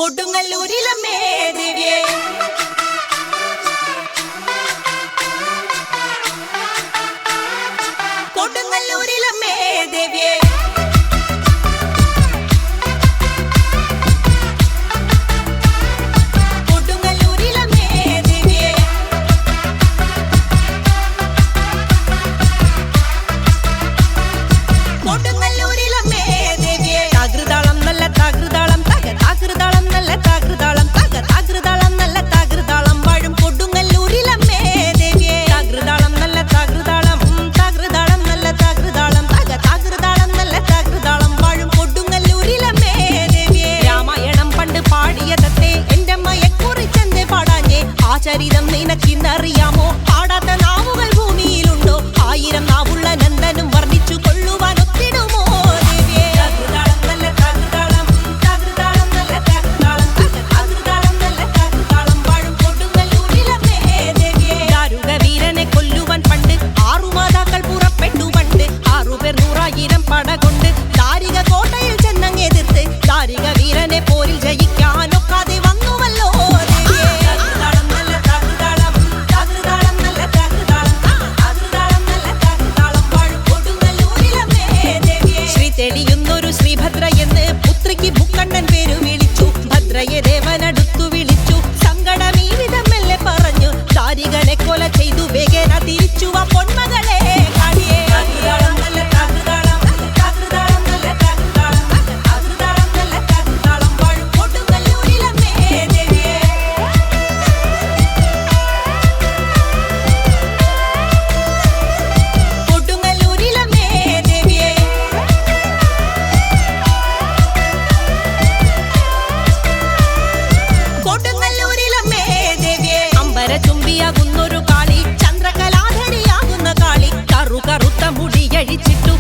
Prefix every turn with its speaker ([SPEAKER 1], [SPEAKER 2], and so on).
[SPEAKER 1] കൊടുങ്ങല്ലൂരിലമ്മേ ദേവിയേ കൊടുങ്ങല്ലൂരിലമ്മേ ദേവിയേ ചരിതം നിനക്കിന്നറിയാമോ പാടാത്ത നാവുകൾ ഭൂമിയിലുണ്ടോ ആയിരം നാവുള്ള നന്ദനും വർണ്ണിച്ചു കൊള്ളുവാൻ ഒത്തിടുമോ ദേവിയേ നല്ല തകൃതാളം തകൃതാളം നല്ല തകൃതാളം തകൃതാളം നല്ല തകൃതാളം വാഴും കൊടുങ്ങല്ലൂരിലമ്മേ ദേവിയേ ദാരുക വീരനെ കൊല്ലുവാൻ പണ്ട് 6 മാതാക്കൾ പുറപ്പെട്ടു പണ്ട് 6 പേർ 100,000 പടകൊണ്ട് ദാരിക കോട്ടയിൽ ചെന്നങ്ങെതിർത്ത് ദാരിക വീരനെ പോരിൽ ജയിക്കാനൊക്കാതെ വന്നുവല്ലോ തെളിയുന്നൊരു ശ്രീഭദ്ര എന്ന് പുത്രിക്ക് മുക്കണ്ണൻ പേരു വിളിച്ചു ഭദ്രയെ ദേവനടുത്തു വിളിച്ചു സങ്കടം ഈ വിധം മെല്ലെ പറഞ്ഞു ദാരികനെ കൊല ചെയ്തു വേഗേന തിരിച്ചു ആ പൊന്മകളെ കാണിയേ നല്ല തകൃതാളം തകൃതാളം നല്ല തകൃതാളം തകൃതാളം നല്ല തകൃതാളം വാഴും കൊടുങ്ങല്ലൂരിലമ്മേ ദേവിയേ കൊടുങ്ങല്ലൂരിലമ്മേ ദേവിയേ കൊടുങ്ങല്ലൂരിലമ്മേ ദേവിയേ അമ്പരചുംബിയാകുന്നൊരു കാളി ചന്ദ്രകലാധരിയാകുന്ന കാളി കറുത്ത മുടിയഴിച്ചിട്ടു